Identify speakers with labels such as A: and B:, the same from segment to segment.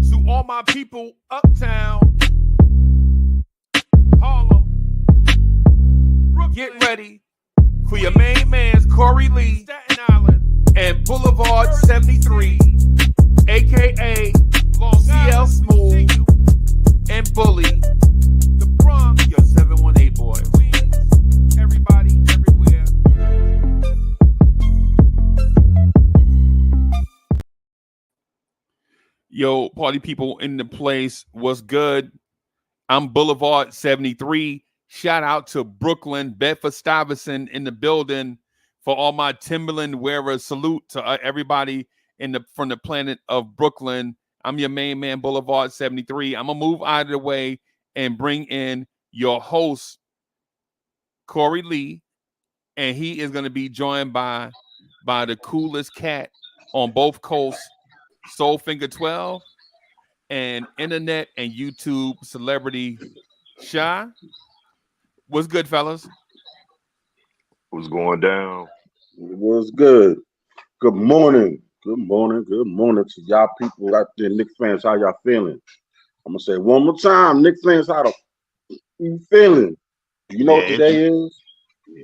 A: To all my people uptown, Harlem, Brooklyn, get ready for your main man's Corey Lee, Staten Island, and Boulevard 73, aka CL Smooth and Bully, the Bronx, your 718 boy, Queens, everybody, everywhere. Yo, party people in the place, what's good? I'm Boulevard 73. Shout out to Brooklyn, Bedford-Stuyvesant in the building. For all my Timberland wearers, salute to everybody from the planet of Brooklyn. I'm your main man, Boulevard 73. I'm going to move out of the way and bring in your host, Corey Lee. And he is going to be joined by the coolest cat on both coasts, Soulfinger 12, and internet and YouTube celebrity Shy. What's good, fellas?
B: What's going down?
C: What's good? Good morning. Good morning. Good morning to y'all people out there, Knicks fans. How y'all feeling? I'm gonna say it one more time, Knicks fans. How you feeling? You know what today is? Yeah.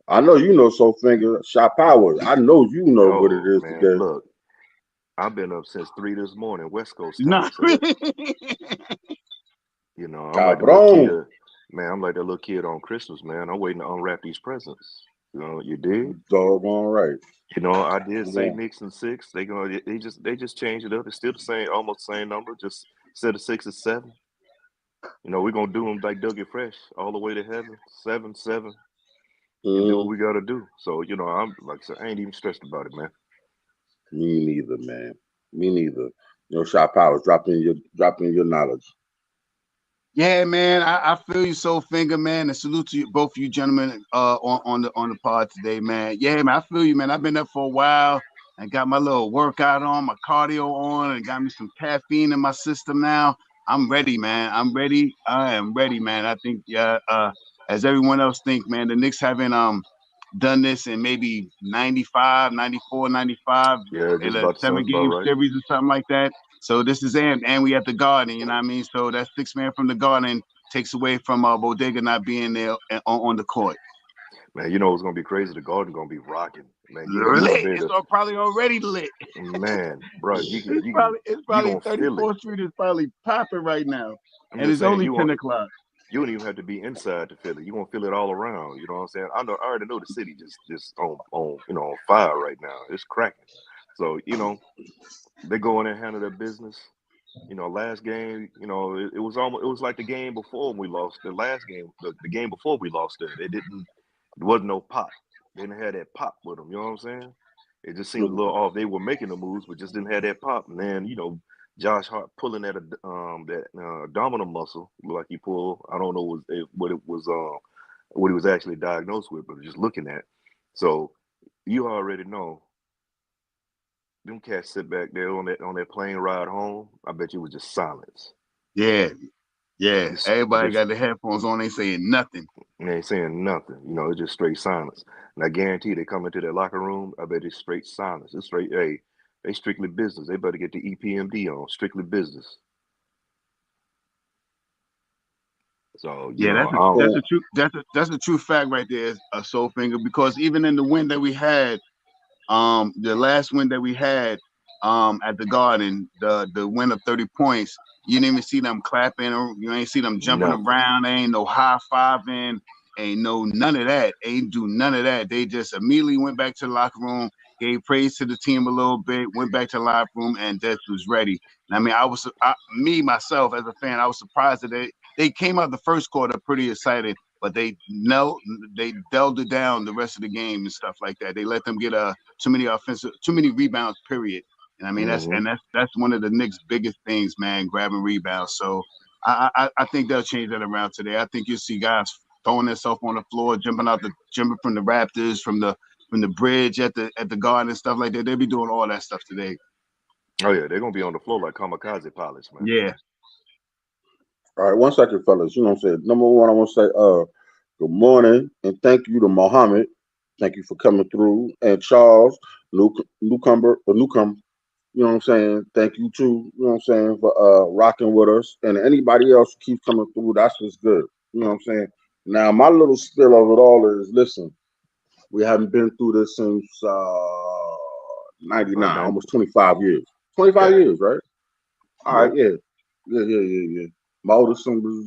C: I know you know Soulfinger, Shot Power. I know you know what it is
B: man,
C: today.
B: Look, I've been up since 3 this morning, West Coast time. So, you know, I'm like a little kid. Man, I'm like that little kid on Christmas, man. I'm waiting to unwrap these presents. You know, you dig?
C: Doggone right.
B: You know, I did say Knicks and 6. They just changed it up. It's still the same, almost the same number. Just instead of 6 it's 7. You know, we're gonna do them like Dougie Fresh, all the way to heaven. 7, 7. And do what we gotta do. So, you know, I'm like I said, I ain't even stressed about it, man.
C: Me neither, man. Me neither. You know, Shot Powers, dropping your knowledge.
D: Yeah, man, I feel you, Soulfinger, man, and salute to you, both of you gentlemen on the pod today, man. Yeah, man, I feel you, man. I've been up for a while and got my little workout on, my cardio on, and got me some caffeine in my system now. I'm ready, man. I'm ready. I am ready, man. I think, as everyone else think, man, the Knicks haven't done this in maybe 95, 94, 95 in a 7-game series or something like that. So this is and we at the Garden, you know what I mean? So that 6 man from the Garden takes away from Bodega not being there on the court.
B: Man, you know it's gonna be crazy. The Garden gonna be rocking. Man,
D: it's probably already lit.
B: Man, bro,
D: it's probably 34th Street is probably popping right now, and it's only 10 o'clock.
B: You don't even have to be inside to feel it. You're gonna feel it all around. You know what I'm saying? I already know the city just on fire right now. It's cracking. So, you know, they go in and handle their business. You know, last game, you know, it was like the game before we lost. The last game, the game before we lost it, there wasn't no pop. They didn't have that pop with them. You know what I'm saying? It just seemed a little off. They were making the moves, but just didn't have that pop. And then, you know, Josh Hart pulling that abdominal muscle, like he pulled. I don't know what he was actually diagnosed with, but just looking at. So you already know. Them cats sit back there on that plane ride home. I bet you it was just silence.
D: Yeah. Everybody got the headphones on. They saying nothing.
B: They ain't saying nothing. You know, it's just straight silence. And I guarantee they come into their locker room. I bet it's straight silence. It's straight. Hey, they strictly business. They better get the EPMD on. Strictly business. So
D: that's a true fact right there, Soulfinger. Because even in the win that we had. The last win that we had at the Garden, the win of 30 points, you didn't even see them clapping, or you ain't see them jumping around. There ain't no high-fiving, ain't no none of that. Ain't do none of that. They just immediately went back to the locker room, gave praise to the team a little bit, went back to the locker room, and just was ready. And I mean, myself as a fan, I was surprised that they came out the first quarter pretty excited. But they dulled it down the rest of the game and stuff like that. They let them get too many rebounds, period. And I mean that's one of the Knicks' biggest things, man, grabbing rebounds. So I think they'll change that around today. I think you'll see guys throwing themselves on the floor, jumping from the Raptors, from the bridge at the Garden and stuff like that. They'll be doing all that stuff today.
B: Oh yeah, they're gonna be on the floor like kamikaze pilots, man.
D: Yeah.
C: All right, 1 second, fellas. You know what I'm saying? Number one, I want to say good morning and thank you to Mohammed. Thank you for coming through. And Charles, newcomer. You know what I'm saying? Thank you too. You know what I'm saying for rocking with us, and anybody else who keeps coming through. That's what's good. You know what I'm saying? Now my little spill of it all is listen. We haven't been through this since '99,
B: Nine.
C: almost 25 years. 25
B: Yeah.
C: years, right? All
B: Yeah.
C: right, yeah. My oldest son was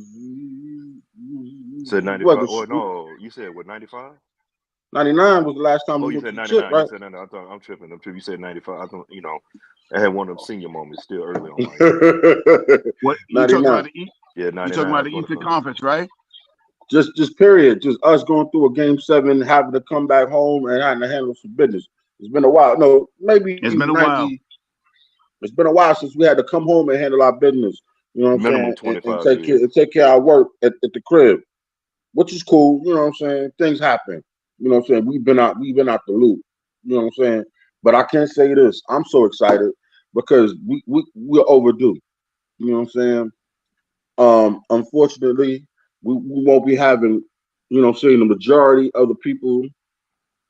B: Said
C: what
B: 95. Oh no, you said what 95?
C: 99 was the last time
B: Oh,
C: we
B: you
C: went
B: said
C: to the chip,
B: 99. You
C: right?
B: said 99. I thought I'm tripping. You said 95. I thought I had one of them senior moments still early on my end.
D: What you talking
C: 99.
D: about?
B: Yeah,
D: You talking
B: 99
D: about
B: is
D: the
B: what it
D: Eastern
B: was.
D: Conference, right?
C: Just period. Just us going through a game 7, having to come back home and having to handle some business. It's been a while. No, maybe
D: It's been a while.
C: 90. It's been a while since we had to come home and handle our business. You know what I'm
B: Minimum
C: saying? And
B: 25 years.
C: take care of our work at the crib, which is cool. You know what I'm saying? Things happen. You know what I'm saying? We've been out the loop. You know what I'm saying? But I can't say this. I'm so excited because we're overdue. You know what I'm saying? Unfortunately, we won't be having, you know what I'm saying, the majority of the people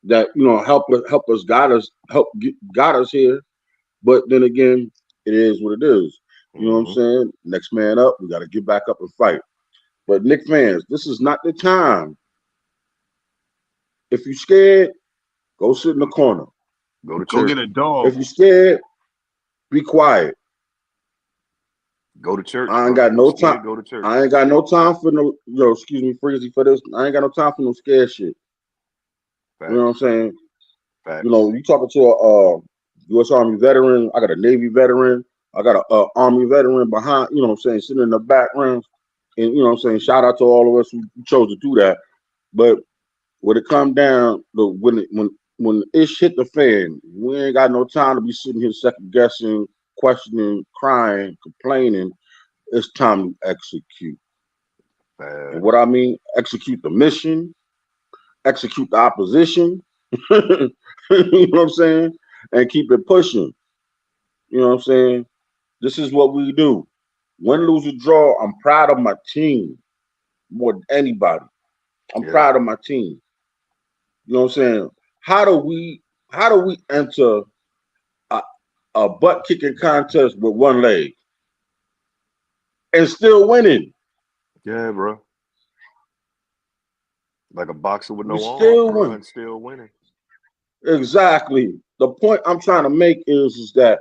C: that, you know, help us guide us here. But then again, it is what it is. You know what I'm
B: Hmm.
C: saying? Next man up, we gotta get back up and fight. But Nick fans, this is not the time. If you're scared, go sit in the corner.
B: Go to
D: Go
B: church.
D: get a dog.
C: If you're scared, be quiet.
B: Go to church,
C: I ain't
B: bro.
C: got
B: If you
C: no time.
B: scared, go to church.
C: I ain't got no time for no excuse me, Freezy, for this. I ain't got no time for no scared shit. You know what I'm
B: Facts.
C: saying? You
B: Facts.
C: know, you talking to a U.S. Army veteran. I got a Navy veteran. I got a Army veteran behind. You know what I'm saying, sitting in the background. And you know what I'm saying. Shout out to all of us who chose to do that. But when it come down, when ish hit the fan, we ain't got no time to be sitting here second guessing, questioning, crying, complaining. It's time to execute. And what
B: Facts.
C: I mean, execute the mission, execute the opposition. You know what I'm saying? And keep it pushing. You know what I'm saying? This is what we do. Win, lose, or draw. I'm proud of my team more than anybody. I'm
B: Yeah.
C: proud of my team. You know what I'm saying? How do we enter a, a butt kicking contest with one leg and still winning?
B: Yeah, bro. Like a boxer with
C: We
B: no arms,
C: still
B: bro,
C: win.
B: and still winning.
C: Exactly. The point I'm trying to make is that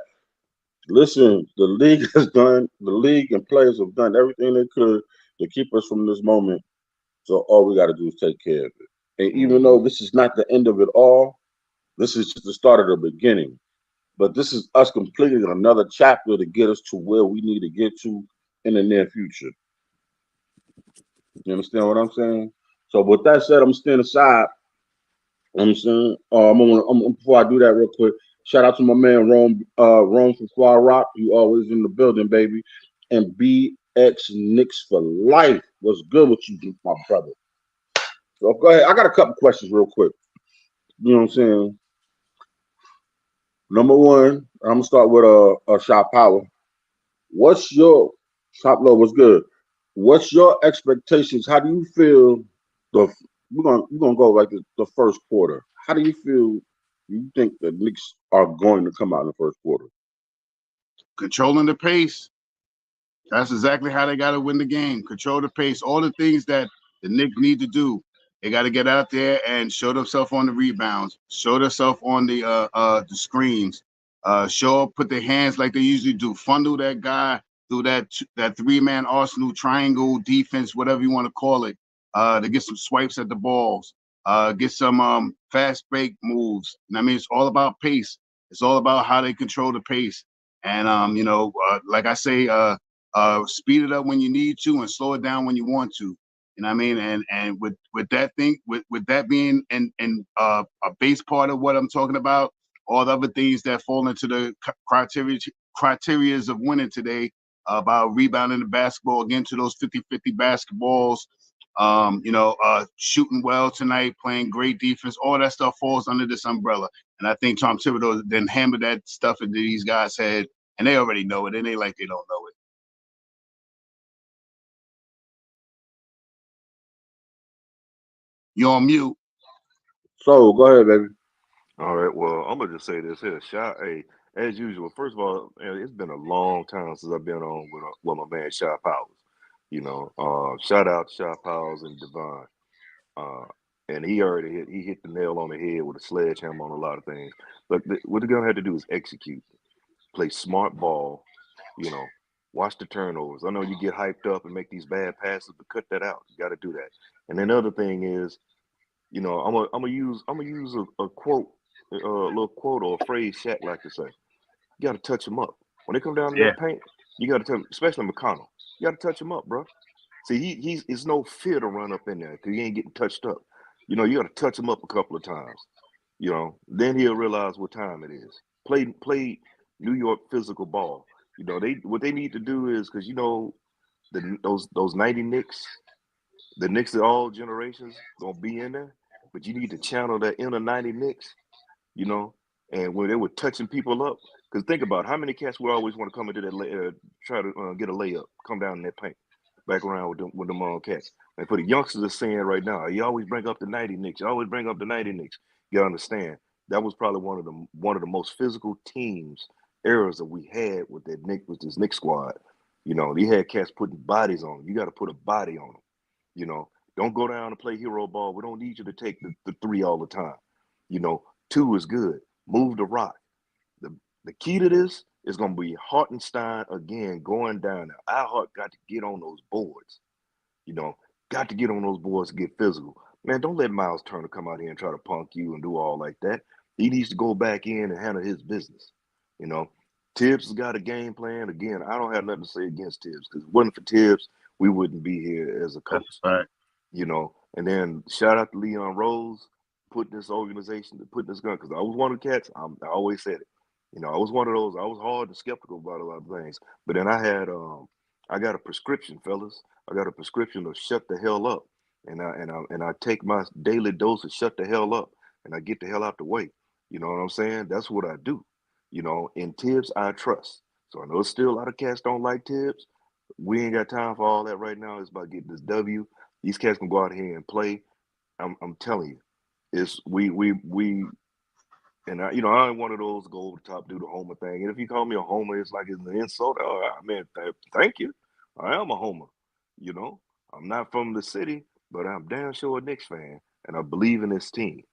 C: listen, the league has done, the league and players have done everything they could to keep us from this moment. So all we got to do is take care of it. And even
B: Hmm.
C: though this is not the end of it all, this is just the start of the beginning. But this is us completing another chapter to get us to where we need to get to in the near future. You understand what I'm saying? So with that said, I'm staying aside. I'm saying, before I do that real quick, shout out to my man Rome from Far Rock. You always in the building, baby. And BX Knicks for life. What's good with you, my brother? So go ahead. I got a couple questions real quick. You know what I'm saying? Number one, I'm gonna start with Shop Power. What's your Shop Low? What's good? What's your expectations? How do you feel? The we're gonna go like the first quarter. How do you feel? You think the Knicks are going to come out in the first quarter?
D: Controlling the pace. That's exactly how they got to win the game. Control the pace. All the things that the Knicks need to do. They got to get out there and show themselves on the rebounds. Show themselves on the screens. Show up, put their hands like they usually do. Funnel that guy through that 3-man Arsenal triangle defense, whatever you want to call it, to get some swipes at the balls. Get some fast break moves. And I mean, it's all about pace. It's all about how they control the pace. And like I say, speed it up when you need to and slow it down when you want to. You know what I mean? And with that thing, with that being a base part of what I'm talking about, all the other things that fall into the criterias of winning today, about rebounding the basketball, getting to those 50-50 basketballs, shooting well tonight, playing great defense, all that stuff falls under this umbrella. And I think Tom Thibodeau then hammered that stuff into these guys' head, and they already know it, and they like they don't know it. You're on mute.
C: So go ahead, baby.
B: All right. Well, I'm gonna just say this here. Hey, as usual. First of all, it's been a long time since I've been on with my man Shy Powers. Shout out to Shy Powers and Devon. Uh, and he hit the nail on the head with a sledgehammer on a lot of things. But what they're gonna have to do is execute, play smart ball. You know, watch the turnovers. I know you get hyped up and make these bad passes, but cut that out. You got to do that. And then the other thing is, I'm gonna use a quote, a little quote or a phrase Shaq like to say. You got to touch them up when they come down in
D: Yeah,
B: that paint. You got to touch, especially McConnell. You got to touch him up, bro. See, he's it's no fear to run up in there because he ain't getting touched up. You got to touch him up a couple of times. Then he'll realize what time it is. Play New York physical ball. What they need to do is because those 90 Knicks, the Knicks of all generations gonna be in there, but you need to channel that inner 90 Knicks, you know, and when they were touching people up, because think about how many cats would always want to come into that try to get a layup, come down in that paint, back around with them cats. And for the youngsters are saying right now, you always bring up the 90 Knicks, you always bring up the 90 Knicks. You gotta understand that was probably one of the most physical teams eras that we had with this Knicks squad. They had cats putting bodies on them. You got to put a body on them. You know, don't go down and play hero ball. We don't need you to take the three all the time. Two is good. Move the rock. The key to this is going to be Hartenstein again going down there. Our Hart got to get on those boards. You know, got to get on those boards to get physical. Man, don't let Miles Turner come out here and try to punk you and do all like that. He needs to go back in and handle his business. You know, Tibbs has got a game plan. Again, I don't have nothing to say against Tibbs because if it wasn't for Tibbs, we wouldn't be here as a
D: that's
B: coach.
D: right.
B: And then shout out to Leon Rose putting this organization, putting this gun, because I was one of the cats. I always said it. I was one of those. I was hard and skeptical about a lot of things, but then I got a prescription, fellas. I got a prescription to shut the hell up, and I take my daily dose of shut the hell up, and I get the hell out the way. You know what I'm saying? That's what I do. In Tibbs I trust. So I know still a lot of cats don't like Tibbs. We ain't got time for all that right now. It's about getting this W. These cats can go out here and play. I'm telling you, it's we and I ain't one of those go over the top do the homer thing. And if you call me a homer, it's like it's an insult. Oh, I mean, thank you. I am a homer. You know, I'm not from the city, but I'm damn sure a Knicks fan, and I believe in this team,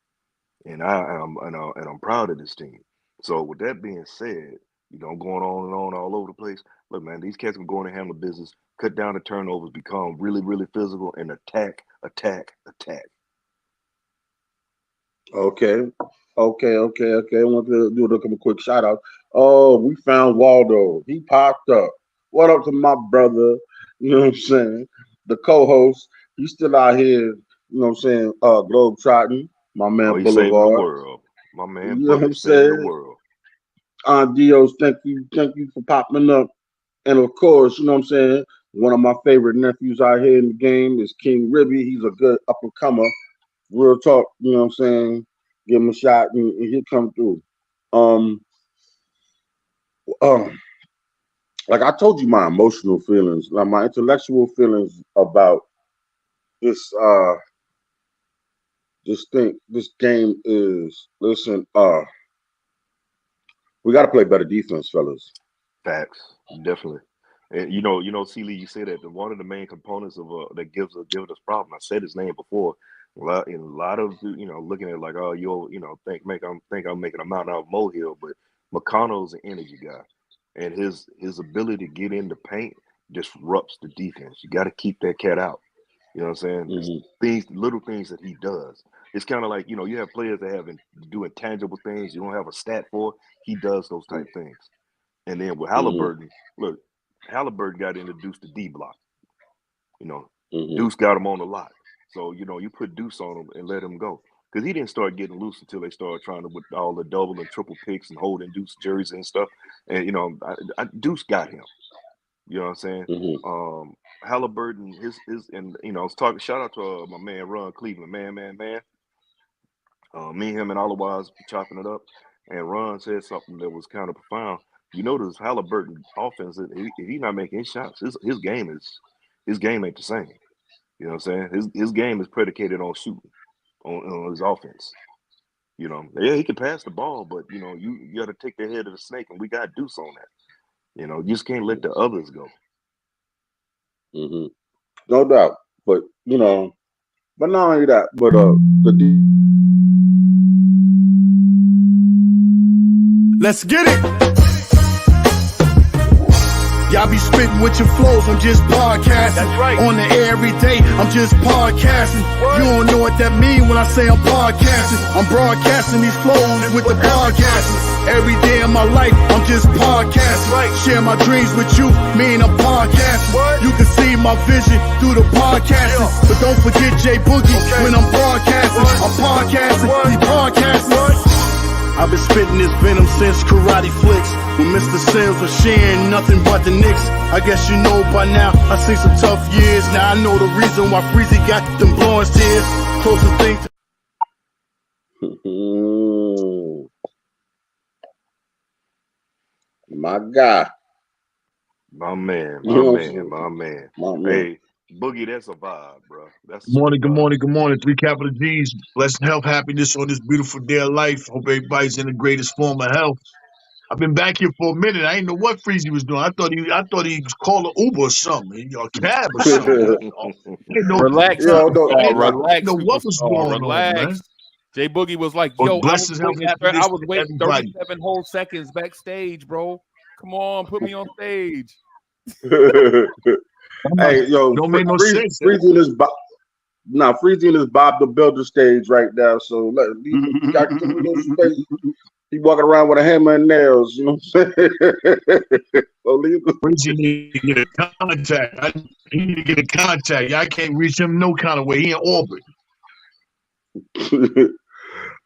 B: and I'm proud of this team. So with that being said, going on and on all over the place. Look, man, these cats can go in and handle business, cut down the turnovers, become really, really physical, and attack, attack, attack.
C: Okay. Okay. I want to do a quick shout out. Oh, we found Waldo. He popped up. What up to my brother? You know what I'm saying? The co-host. He's still out here, you know what I'm saying, globe trotting. My
B: Oh,
C: man
B: he's saving the
C: Boulevard.
B: world. My man
C: You know what
B: Bullet
C: I'm
B: saving the
C: saying?
B: world.
C: Dios, thank you for popping up. And of course, you know what I'm saying? One of my favorite nephews out here in the game is King Ribby. He's a good up and comer. Real talk, you know what I'm saying? Give him a shot and he'll come through. Um, um, like I told you, my emotional feelings, like my intellectual feelings about this. This game is. Listen, we got to play better defense, fellas.
B: Facts, definitely. And C. Lee, you said that one of the main components of that gives us problem. I said his name before. A lot of looking at it like, oh, think I'm making a mountain out of molehill, but McConnell's an energy guy, and his ability to get in the paint disrupts the defense. You got to keep that cat out. You know what I'm saying? It's
C: Hmm.
B: little things that he does. It's kind of like you have players that do intangible things you don't have a stat for. He does those type things. And then with
C: Hmm.
B: Halliburton, look, Halliburton got introduced to D block. You know,
C: Hmm.
B: Deuce got him on the lot. So, you put Deuce on him and let him go. Because he didn't start getting loose until they started trying to with all the double and triple picks and holding Deuce jerseys and stuff. And, Deuce got him. You know what I'm saying?
C: Hmm.
B: Um, Halliburton, and, I was talking, shout out to my man, Ron Cleveland, man. Me, him, and Otherwise chopping it up. And Ron said something that was kind of profound. You notice Halliburton offense, if he's not making shots, his game ain't the same. You know what I'm saying? His game is predicated on shooting on his offense. You know, yeah, he can pass the ball, but you know, you got to take the head of the snake, and we got Deuce on that. You know, you just can't let the others go.
C: Mm-hmm. No doubt. But you know, but not only that, but
E: Let's get it. Y'all be spitting with your flows, I'm just podcasting.
F: That's right.
E: On the air every day, I'm just podcasting. You don't know what that mean when I say I'm podcasting. I'm broadcasting these flows with the podcasting. Every day of my life, I'm just podcasting.
F: Right.
E: Share my dreams with you, mean I'm podcasting.
F: What?
E: You can see my vision through the podcasting.
F: Yeah.
E: But don't forget J Boogie when I'm broadcasting.
F: What?
E: I'm podcasting,
F: What?
E: he's broadcasting.
F: What?
E: I've been spitting this venom since Karate Flicks. When Mr. Sims was sharing nothing but the Knicks. I guess you know by now, I seen some tough years. Now I know the reason why Freezy got them blowing tears. Closest thing to
C: my guy.
B: My man,
C: You know
B: my
C: what I'm
B: man, my man.
C: My man.
B: Hey, Boogie, that's a vibe, bro. That's a
F: Good morning,
B: straight
F: good
B: vibe.
F: morning, good morning. 3 capital G's. Blessing, health, happiness on this beautiful day of life. Hope everybody's in the greatest form of health. I've been back here for a minute. I didn't know what Freezy was doing. I thought he was calling Uber or something, or a cab or something. I didn't know,
A: Relax,
C: Yo,
A: superstar.
C: no,
A: Relax,
F: know what was
A: superstar.
F: going on, man.
A: Relax. Jay Boogie was like,
F: But
A: "Yo, I
F: blessings,
A: was
F: health,
A: waiting,
F: happiness
A: I was
F: to
A: waiting
F: everybody.
A: 37 whole seconds backstage, bro. Come on, put me on stage."
C: Hey, yo,
F: Don't make no sense.
C: Freezing is Freezing is Bob the Builder stage right now. So he got to little space. He walking around with a hammer and nails. You know what I'm saying? So leave him.
F: Freezy need to get a contact. He need to get a contact. I can't reach him no kind of way. He in orbit.
C: Okay.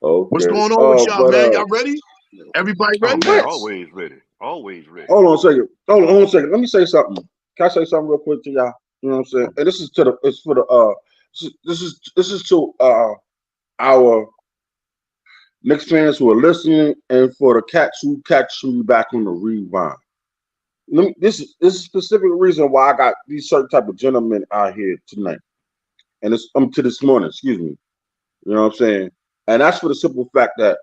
F: What's going on with y'all, man? Y'all ready? Everybody
B: Oh
F: ready?
B: man,
C: Yes.
B: always ready. Always ready.
C: Hold on a second. Hold on a second. Let me say something. Can I say something real quick to y'all? You know what I'm saying? And this is for the this is to our Knicks fans who are listening, and for the cats who catch me back on the rewind. This is a specific reason why I got these certain type of gentlemen out here tonight, and it's to this morning. Excuse me. You know what I'm saying? And that's for the simple fact that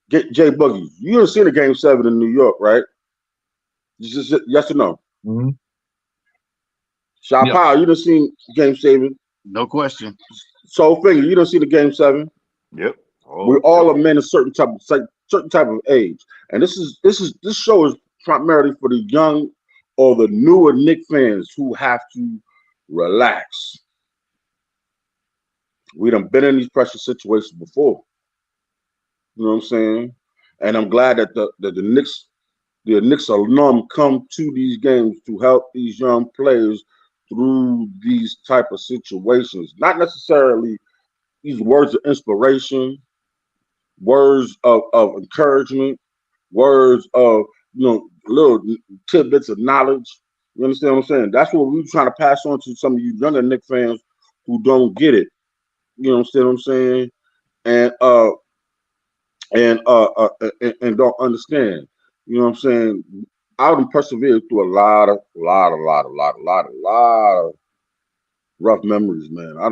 C: Jay Boogie, you done seen the Game 7 in New York, right? Just yes or no?
F: Mm-hmm.
C: Shaw
F: Yeah.
C: Powell, you done seen Game 7.
D: No question.
C: Soul Finger, you done seen the Game 7.
B: Yep. Oh,
C: We all are men of certain type of age, and this show is primarily for the young or the newer Knick fans who have to relax. We done been in these pressure situations before. You know what I'm saying? And I'm glad that the Knicks alum come to these games to help these young players through these type of situations. Not necessarily these words of inspiration, words of encouragement, words of little tidbits of knowledge. You understand what I'm saying? That's what we're trying to pass on to some of you younger Knick fans who don't get it. You understand what I'm saying? And don't understand. You know what I'm saying? I done persevered through a lot of rough memories, man. I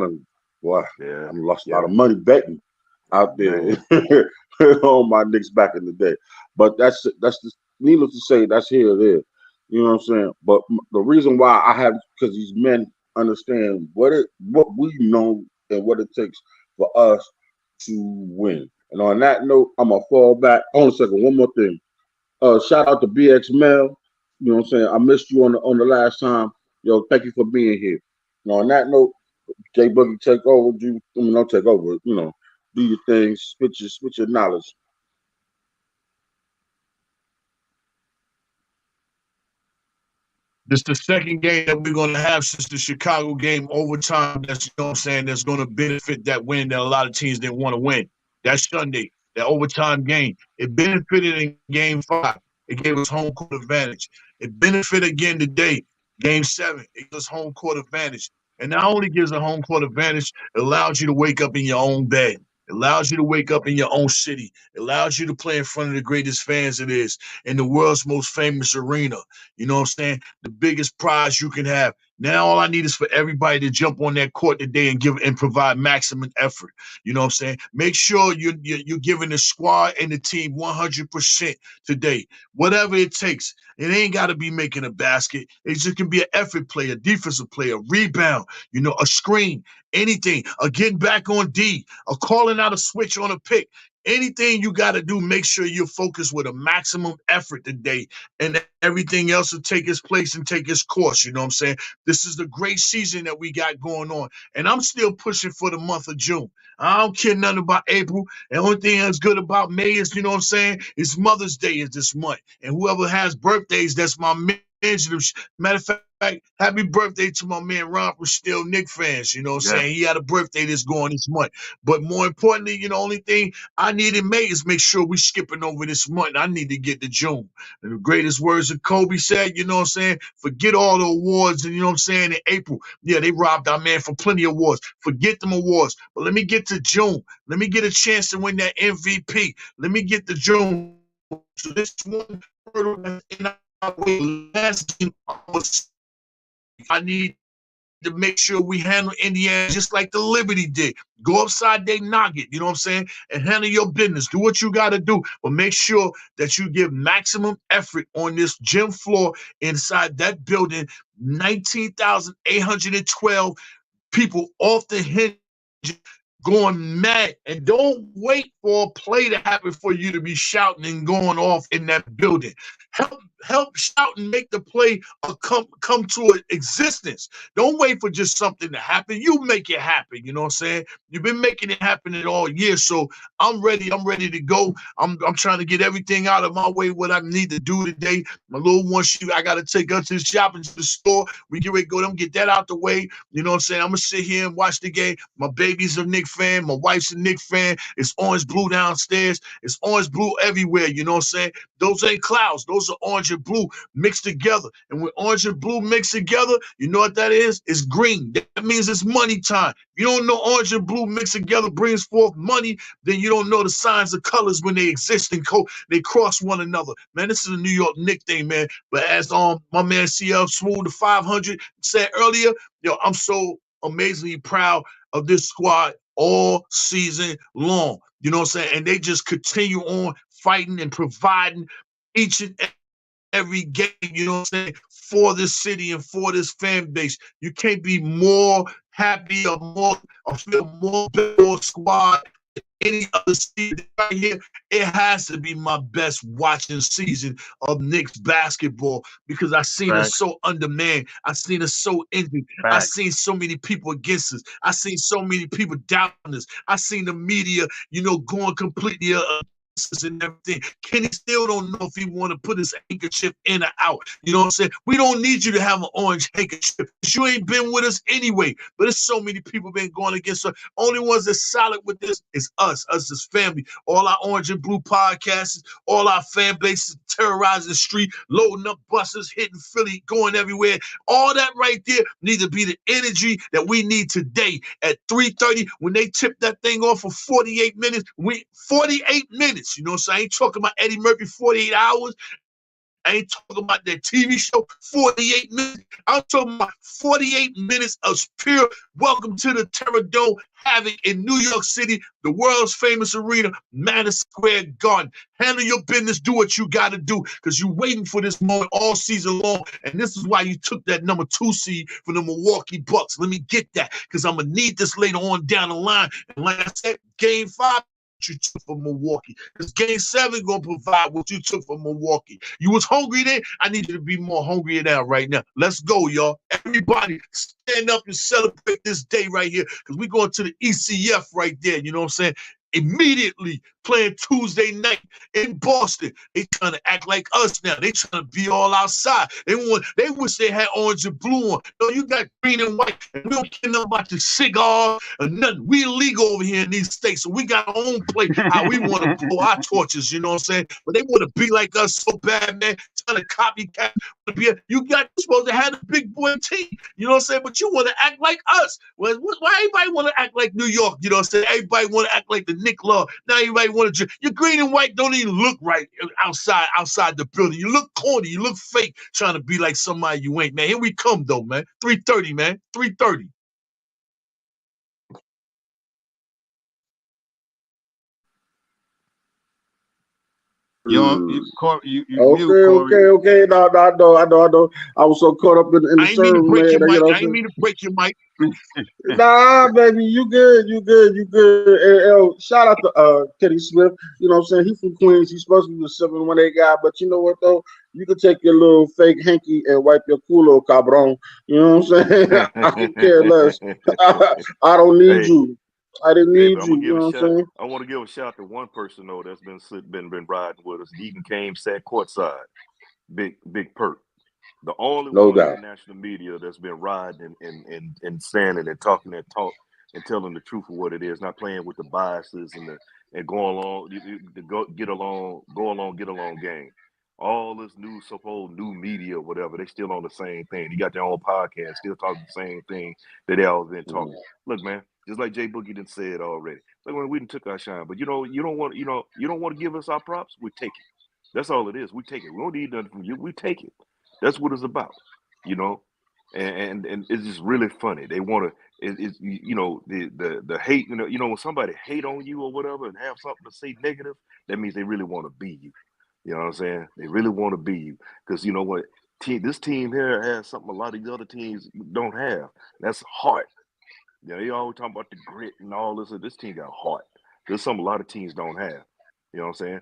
C: lost a lot of money betting out there on my Knicks back in the day. But that's just needless to say, that's here or there. You know what I'm saying? But the reason why because these men understand what we know and what it takes for us to win. And on that note, I'm gonna fall back. Hold on a second, one more thing. Shout out to BX Mel. You know what I'm saying? I missed you on the last time. Yo, thank you for being here. And on that note, J Boogie, take over. Don't take over. Do your thing. Spit your knowledge.
F: This is the second game that we're going to have since the Chicago game overtime. That's, that's going to benefit that win that a lot of teams didn't want to win. That's Sunday, that overtime game. It benefited in game 5. It gave us home court advantage. It benefited again today, game 7. It gives us home court advantage. And not only gives a home court advantage, it allows you to wake up in your own bed. It allows you to wake up in your own city. It allows you to play in front of the greatest fans it is in the world's most famous arena. You know what I'm saying? The biggest prize you can have. Now all I need is for everybody to jump on that court today and give and provide maximum effort. You know what I'm saying? Make sure you're giving the squad and the team 100% today, whatever it takes. It ain't got to be making a basket. It just can be an effort play, a defensive play, a rebound, a screen, anything, a getting back on D, a calling out a switch on a pick. Anything you got to do, make sure you're focused with a maximum effort today, and everything else will take its place and take its course. You know what I'm saying? This is the great season that we got going on, and I'm still pushing for the month of June. I don't care nothing about April. The only thing that's good about May is, you know what I'm saying, is Mother's Day is this month, and whoever has birthdays, that's my man. Matter of fact, happy birthday to my man Ron from Still Knick Fans. You know what I'm saying? He had a birthday that's going this month. But more importantly, the only thing I need in May is make sure we skipping over this month. I need to get to June. And the greatest words of Kobe said, you know what I'm saying? Forget all the awards, and you know what I'm saying, in April. Yeah, they robbed our man for plenty of awards. Forget them awards. But let me get to June. Let me get a chance to win that MVP. Let me get to June. So this one hurdle that's in our way. Last game, I need to make sure we handle Indiana just like the Liberty did. Go upside they noggin, you know what I'm saying, and handle your business. Do what you got to do, but make sure that you give maximum effort on this gym floor inside that building. 19,812 people off the hinge, going mad, and don't wait for a play to happen for you to be shouting and going off in that building. Help shout and make the play come to an existence. Don't wait for just something to happen. You make it happen. You know what I'm saying? You've been making it happen all year, so I'm ready. I'm ready to go. I'm trying to get everything out of my way, what I need to do today. My little one shoe, I got to take her to the shopping to the store. We get ready to go them, get that out the way. You know what I'm saying? I'm going to sit here and watch the game. My baby's a Knick fan. My wife's a Knick fan. It's orange blue downstairs. It's orange blue everywhere. You know what I'm saying? Those ain't clouds. Those are orange and blue mixed together. And when orange and blue mixed together, you know what that is? It's green. That means it's money time. If you don't know orange and blue mixed together brings forth money, then you don't know the signs of colors when they exist and they cross one another. Man, this is a New York Knicks thing, man. But as my man CL Smooth the 500 said earlier, I'm so amazingly proud of this squad all season long. You know what I'm saying? And they just continue on fighting and providing each and every game, you know what I'm saying, for this city and for this fan base. You can't be more happy or feel more better squad than any other season right here. It has to be my best watching season of Knicks basketball because I seen us so undermanned. I seen us so injured. I seen so many people against us. I seen so many people doubting us. I seen the media, going completely and everything. Kenny still don't know if he want to put his handkerchief in or out. You know what I'm saying? We don't need you to have an orange handkerchief. You ain't been with us anyway. But there's so many people been going against us. Only ones that's solid with this is us as family. All our orange and blue podcasts, all our fan bases terrorizing the street, loading up buses, hitting Philly, going everywhere. All that right there need to be the energy that we need today at 3:30 when they tip that thing off for 48 minutes. 48 minutes. You know what I'm saying? I ain't talking about Eddie Murphy 48 hours. I ain't talking about that TV show 48 minutes. I'm talking about 48 minutes of pure welcome to the Terror Dome Havoc in New York City, the world's famous arena, Madison Square Garden. Handle your business. Do what you got to do because you're waiting for this moment all season long. And this is why you took that number 2 seed from the Milwaukee Bucks. Let me get that because I'm going to need this later on down the line. And like I said, Game 5, you took from Milwaukee. Because Game 7 gonna provide what you took from Milwaukee. You was hungry then. I need you to be more hungry now, right now. Let's go, y'all. Everybody, stand up and celebrate this day right here. Because we going to the ECF right there. You know what I'm saying? Immediately playing Tuesday night in Boston. They trying to act like us now. They trying to be all outside. They wish they had orange and blue on. No, you got green and white. And we don't care nothing about your cigar or nothing. We illegal over here in these states, so we got our own play how we want to blow our torches, you know what I'm saying? But they want to be like us so bad, man. trying to copycat. You supposed to have a big boy team. You know what I'm saying? But you want to act like us. Well, why everybody want to act like New York? You know what I'm saying? Everybody want to act like the Nick Law. Now everybody want to. Your green and white don't even look right outside the building. You look corny. You look fake trying to be like somebody you ain't, man. Here we come, though, man. 3:30, man. 3:30.
D: You mute,
C: Okay.
D: Corey.
C: No, I know. I was so caught up in the
F: I ain't mean to
C: sermon,
F: break
C: man.
F: your
C: You
F: mic.
C: know what
F: I
C: I'm
F: ain't
C: saying?
F: mean to break your mic.
C: Nah, baby, you good. And, shout out to Teddy Smith. You know what I'm saying? He's from Queens. He's supposed to be the 718 guy, but you know what though? You could take your little fake hanky and wipe your culo, cabron. You know what I'm saying? I could care less. I don't need
B: Hey,
C: you. I didn't
B: hey,
C: need
B: but I'm
C: you.
B: gonna
C: You
B: give a
C: know what I'm
B: shout.
C: saying?
B: I want to give a shout to one person though that's been riding with us. He even came sat courtside. Big Perk. The only
C: No
B: one in the
C: doubt.
B: national media that's been riding and standing and talking that talk and telling the truth of what it is, not playing with the biases and going along to go along, get along game. All this new so-called new media, whatever, they still on the same thing. You got their own podcast, still talking the same thing that they always been talking. Look, man, just like Jay Boogie done said already. Look, when we done took our shine, but you don't want to give us our props, we take it. That's all it is. We take it. We don't need nothing from you. We take it. That's what it's about, you know. And it's just really funny. They want to, it's the hate. When somebody hate on you or whatever and have something to say negative, that means they really want to be you. You know what I'm saying? They really want to be you because you know what? This team here has something a lot of the other teams don't have. That's heart. You always talking about the grit and all this. This team got heart. There's something a lot of teams don't have. You know what I'm saying?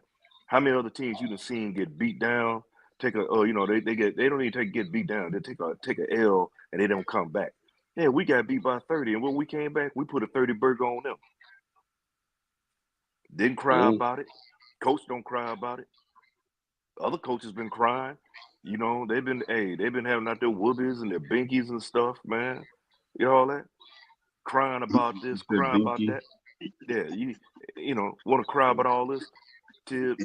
B: How many other teams you done seen get beat down? They don't even get beat down. They take a L and they don't come back. Yeah, we got beat by 30, and when we came back, we put a 30 burger on them. Didn't cry about it. Coach don't cry about it. Other coaches been crying. They've been having out their whoopies and their binkies and stuff, man. You know all that? Crying about this, crying about
D: Binky.
B: that. Yeah, want to cry about all this? Tibbs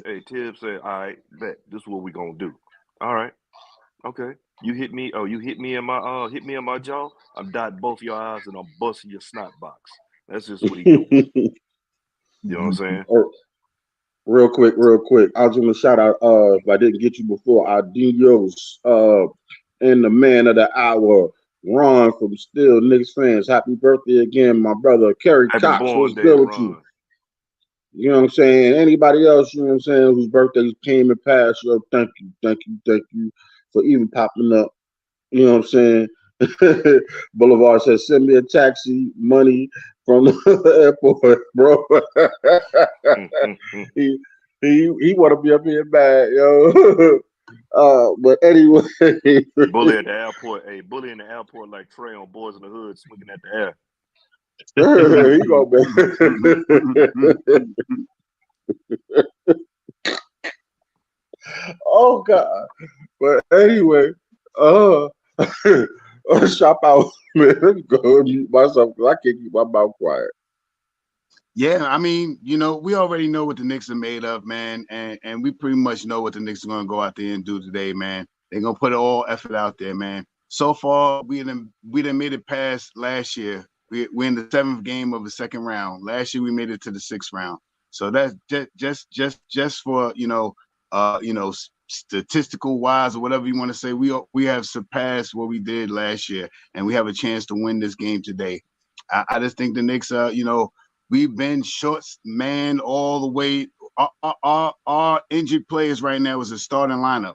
B: said, all right, bet this is what we gonna do. All right, okay. You hit me in my jaw, I'm dotting both your eyes and I'm busting your snot box. That's just what he doing. You know what I'm saying?
C: Real quick. I was gonna shout out if I didn't get you before, our Dios and the man of the hour, Ron from Still Knicks Fans. Happy birthday again, my brother Kerry
B: Happy
C: Cox.
B: born
C: What's
B: day,
C: good with you?
B: Ron.
C: You know what I'm saying? Anybody else, you know what I'm saying, whose birthdays came and passed, yo, thank you for even popping up. You know what I'm saying? Boulevard says, send me a taxi money from the airport, bro. he he want to be up here bad, yo. But anyway,
B: Bully at the airport. Hey, bully in the airport like Trey on Boys in the Hood swinging at the air.
C: he gonna be. Oh God. But anyway, uh, shop out, man. Let me go and mute myself because I can't keep my mouth quiet.
D: Yeah, I mean, we already know what the Knicks are made of, man, and we pretty much know what the Knicks are going to go out there and do today, man. They're going to put all effort out there, man. So far, we done made it past last year. We're in the 7th game of the 2nd round. Last year, we made it to the 6th round. So that's just for statistical wise or whatever you want to say. We have surpassed what we did last year, and we have a chance to win this game today. I just think the Knicks are, we've been short man all the way. Our injured players right now is a starting lineup.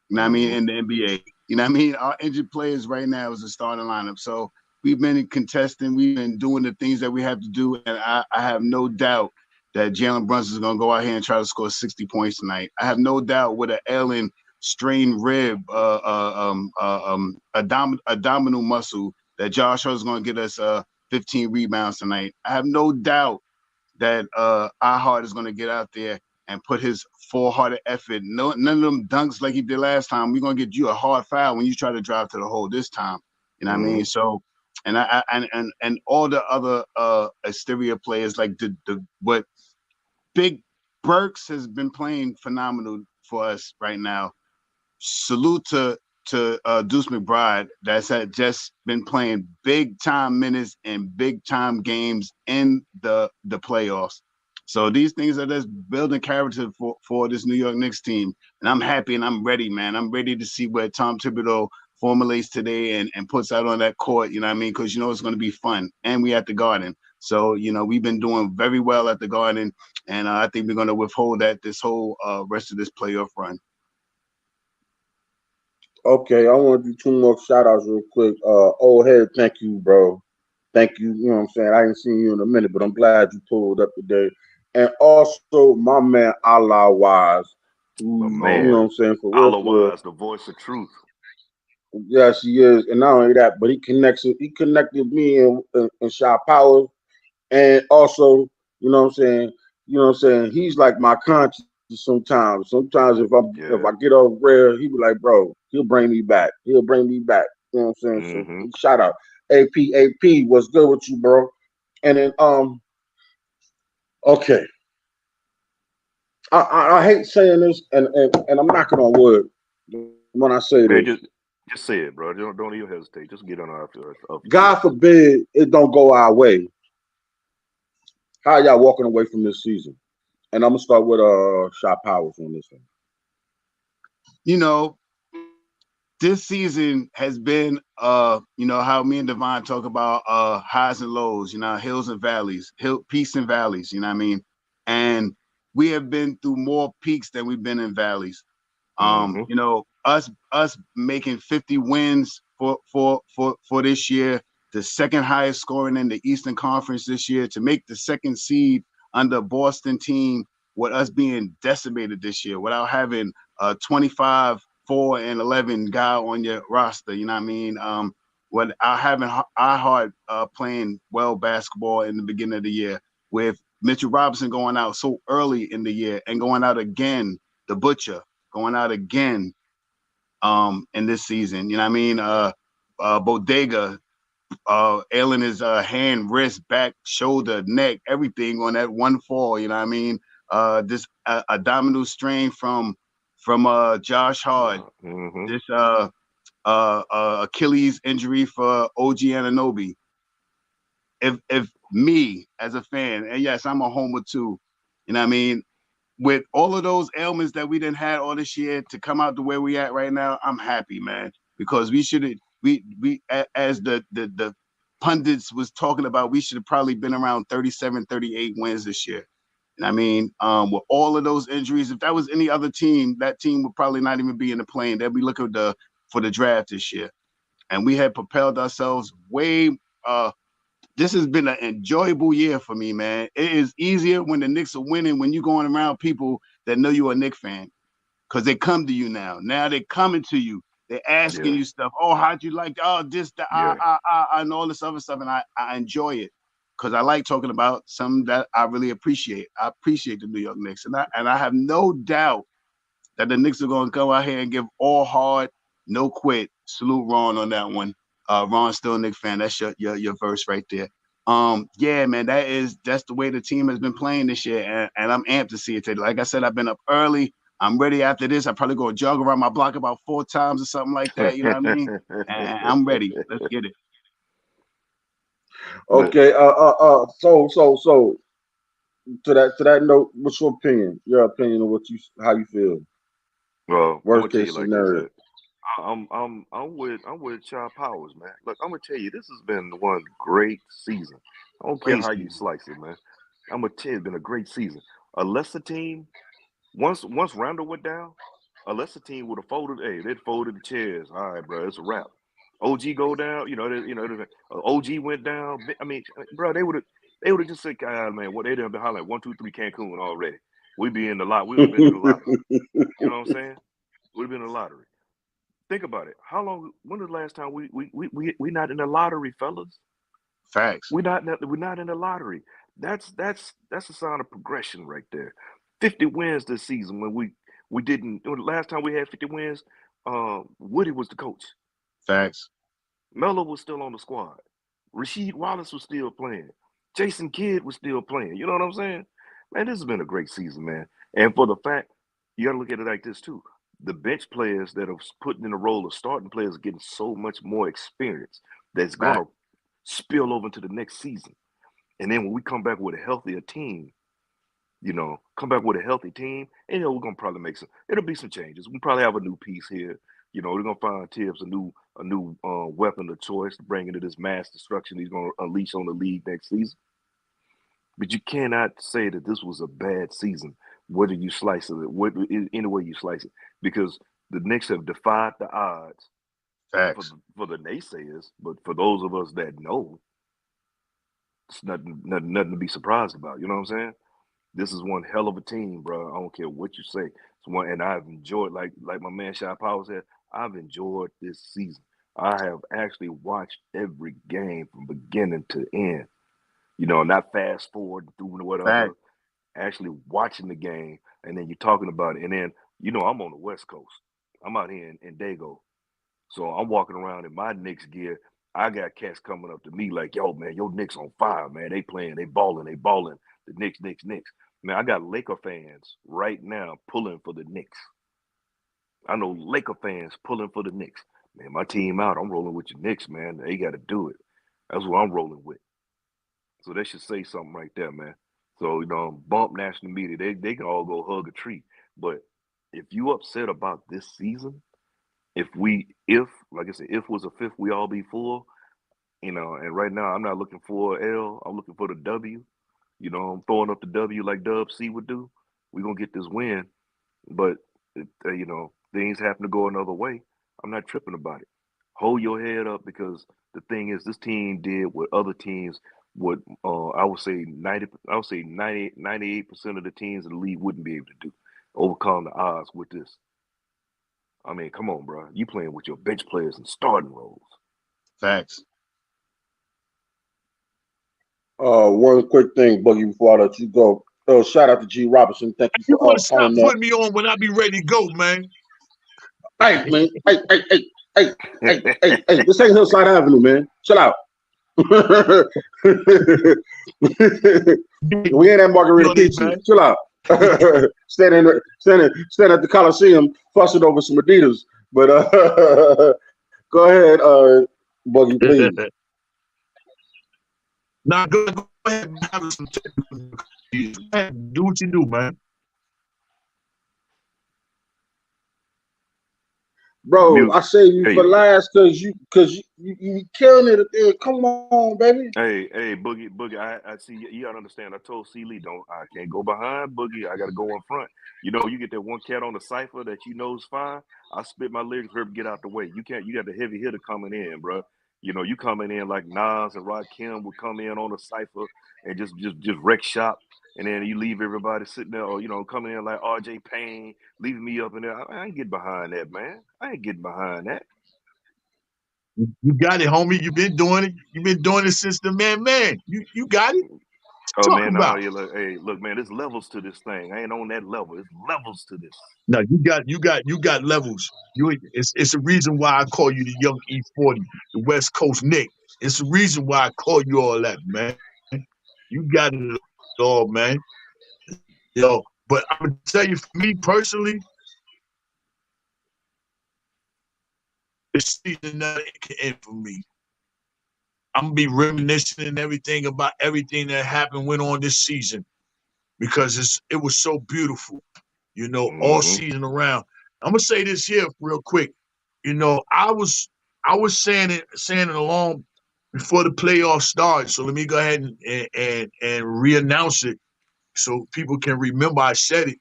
D: You know what I mean? In the NBA. You know what I mean? Our injured players right now is a starting lineup. So we've been contesting. We've been doing the things that we have to do. And I have no doubt that Jalen Brunson is going to go out here and try to score 60 points tonight. I have no doubt with an Ellen strained rib, abdominal muscle, that Josh Hart is going to get us 15 rebounds tonight. I have no doubt that our Hart is going to get out there and put his full-hearted effort. None of them dunks like he did last time. We're going to get you a hard foul when you try to drive to the hole this time. You know what I mean? So, and all the other exterior players like what Big Burks has been playing phenomenal for us right now. salute to Deuce McBride that's had just been playing big time minutes and big time games in the playoffs. So these things are just building character for this New York Knicks team. And I'm happy and I'm ready, man. I'm ready to see what Tom Thibodeau formulates today and puts out on that court, you know what I mean? Because, you know, it's going to be fun. And we at the Garden. So, you know, we've been doing very well at the Garden. And I think we're going to withhold that this whole rest of this playoff run.
C: Okay, I want to do 2 more shout outs real quick. Old head, thank you, bro. Thank you. You know what I'm saying? I ain't seen you in a minute, but I'm glad you pulled up today. And also my man Allah Wise, who,
B: My
C: you know what
B: man,
C: I'm saying, for real,
B: Otherwise, the voice of truth.
C: yes, he is. And not only that, but he connected me and Shy Powers. And also, you know what I'm saying, he's like my conscience sometimes. Sometimes if I
B: Yeah.
C: get off rare, he be like, bro, he'll bring me back. You know what I'm saying?
B: Mm-hmm.
C: So shout out. AP, what's good with you, bro? And then okay. I hate saying this and I'm knocking on wood when I say
B: Man,
C: this.
B: just say it, bro. Don't even hesitate. Just get on off your
C: God
B: chest.
C: forbid it don't go our way. How y'all walking away from this season? And I'm gonna start with Shy Powers on this one.
D: You know, this season has been you know, how me and Devon talk about highs and lows, you know, hills and valleys, peaks and valleys, you know what I mean? And we have been through more peaks than we've been in valleys.
B: Mm-hmm.
D: You know, us making 50 wins for this year, the second highest scoring in the Eastern Conference this year, to make the second seed under Boston team, with us being decimated this year without having a 25, 4, and 11 guy on your roster, you know what I mean? Without having our heart playing well basketball in the beginning of the year, with Mitchell Robinson going out so early in the year and going out again, the Butcher going out again in this season. You know what I mean? Bodega ailing his hand, wrist, back, shoulder, neck, everything on that one fall. You know what I mean? This abdominal strain from Josh Hart.
B: Mm-hmm.
D: This Achilles injury for OG Anunoby. If me as a fan, and yes, I'm a homer too. You know what I mean? With all of those ailments that we didn't had all this year to come out to where we at right now, I'm happy, man, because we should as the pundits was talking about, we should have probably been around 37, 38 wins this year. And I mean, with all of those injuries, if that was any other team, that team would probably not even be in the plane. They'll be looking for the draft this year. And we had propelled ourselves way this has been an enjoyable year for me, man. It is easier when the Knicks are winning, when you're going around people that know you're a Knicks fan, because they come to you now. Now they're coming to you. They're asking
B: Yeah.
D: you stuff. Oh, how'd you like? Oh, this, the,
B: Yeah.
D: and all this other stuff, and I enjoy it because I like talking about something that I really appreciate. I appreciate the New York Knicks, and I have no doubt that the Knicks are going to go out here and give all hard, no quit. Salute Ron on that one. Ron still a Knicks fan. That's your verse right there. Yeah, man, that's the way the team has been playing this year, and I'm amped to see it today. Like I said, I've been up early. I'm ready after this. I probably go jog around my block about 4 times or something like that. You know what I mean? And I'm ready. Let's get it.
B: But
C: Okay, so to that note, what's your opinion? Your opinion of how you feel?
B: well, I'm
C: Worst
B: gonna tell
C: case
B: you like this.
C: scenario.
B: I'm with Child Powers, man. Look, I'm gonna tell you, this has been one great season. I don't care
D: Great
B: how you
D: season.
B: slice it, man. I'm gonna tell you, it's been a great season. A lesser team, once Randall went down, a lesser team would have folded. Hey, they'd folded the chairs. All right, bro, it's a wrap. OG go down, OG went down. I mean, bro, they would have just said, God, man, what they'd have been hollering 1, 2, 3 Cancun already. We'd be in the lot. We would have been in the lottery. You know what I'm saying? We'd have been in the lottery. Think about it. How long? When was the last time we not in the lottery, fellas?
D: Facts.
B: We're not in the lottery. That's a sign of progression right there. 50 wins this season when we didn't. The last time we had 50 wins, Woody was the coach.
D: Facts.
B: Melo was still on the squad. Rasheed Wallace was still playing. Jason Kidd was still playing. You know what I'm saying? Man, this has been a great season, man. And for the fact, you got to look at it like this too. the bench players that are putting in the role of starting players are getting so much more experience that's going to spill over into the next season. And then when we come back with a healthier team, come back with a healthy team, and we're gonna probably make it'll be some changes. We probably have a new piece here. We're gonna find Tibbs a new weapon of choice to bring into this mass destruction he's gonna unleash on the league next season. But you cannot say that this was a bad season, whether you slice it, any way you slice it, because the Knicks have defied the odds for the naysayers, but for those of us that know, it's nothing to be surprised about. You know what I'm saying? This is one hell of a team, bro. I don't care what you say. It's one, and I've enjoyed, like my man Shy Power said, I've enjoyed this season. I have actually watched every game from beginning to end. Not fast forward through whatever. Actually watching the game, and then you're talking about it, and then I'm on the West Coast. I'm out here in Dago, so I'm walking around in my Knicks gear. I got cats coming up to me like, "Yo, man, your Knicks on fire, man. They playing, they balling. The Knicks. Man, I got Laker fans right now pulling for the Knicks. I know Laker fans pulling for the Knicks. Man, my team out. I'm rolling with your Knicks, man. They got to do it. That's what I'm rolling with. So they should say something right there, man. So, bump national media. They can all go hug a tree. But if you upset about this season, if like I said, if was a fifth, we all be full, and right now I'm not looking for an L. I'm looking for the W. I'm throwing up the W like Dub C would do. We're going to get this win. But, things happen to go another way. I'm not tripping about it. Hold your head up, because the thing is, this team did what other teams would, I would say 98% of the teams in the league wouldn't be able to do. Overcome the odds with this. I mean, come on, bro. You playing with your bench players and starting roles.
D: Facts.
C: One quick thing, Boogie, before I let you go. Shout out to G. Robinson. Thank you
F: You
C: for
F: want to stop
C: pulling
F: putting me on when I be ready to go, man.
C: Hey, man. Hey. This ain't Hillside Avenue, man. Chill out. We ain't at Margarita Pizza. Chill out. Standing at the Coliseum fussing over some Adidas. But go ahead, Boogie, please.
F: Now go ahead and have some technical. Do what you do, man.
C: Bro, I say you for last because you killing it. Come on, baby.
B: Hey, Boogie. I see you gotta understand. I told C Lee, I can't go behind Boogie. I gotta go in front. You get that one cat on the cipher that you know is fine. I spit my lyrics, Herb, get out the way. You got the heavy hitter coming in, bro. You coming in like Nas and Rakim would come in on the cipher and just wreck shop. And then you leave everybody sitting there, or coming in like R.J. Payne, leaving me up in there. I ain't getting behind that, man. I ain't getting behind that.
F: You got it, homie. You've been doing it. You've been doing it since the man. You got it.
B: Oh man, no, look, man. There's levels to this thing. I ain't on that level. There's levels to this.
F: No, you got levels. It's a reason why I call you the young E40, the West Coast Nick. It's the reason why I call you all that, man. You got it all, man. But I'm gonna tell you, for me personally, this season nothing can end for me. I'm gonna be reminiscing and everything about everything that happened, went on this season, because it was so beautiful, all season around. I'm gonna say this here real quick. I was saying it along before the playoffs started. So let me go ahead and re-announce it so people can remember I said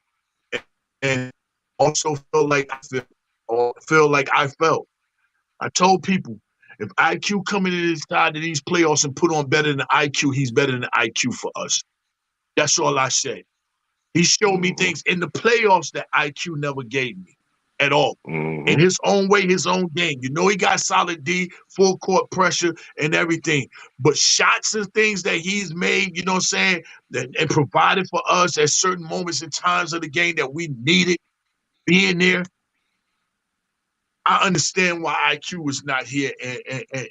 F: it, and also feel like I felt. I told people, if IQ coming inside of these playoffs and put on better than IQ, he's better than IQ for us. That's all I said. He showed me things in the playoffs that IQ never gave me at all. In his own way, his own game. He got solid D, full court pressure and everything. But shots and things that he's made, you know what I'm saying, and provided for us at certain moments and times of the game that we needed being there. I understand why IQ is not here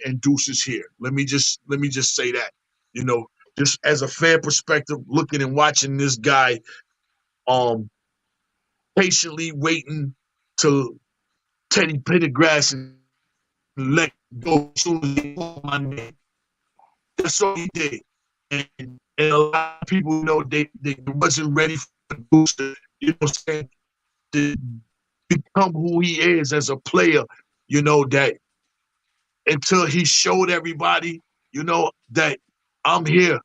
F: and Deuce is here. Let me just say that. Just as a fan perspective, looking and watching this guy patiently waiting to Teddy Pendergrass and let go as soon as he called my name. That's all he did. And a lot of people know they wasn't ready for the booster, you know what I'm saying, to become who he is as a player, you know, that until he showed everybody, you know, that I'm here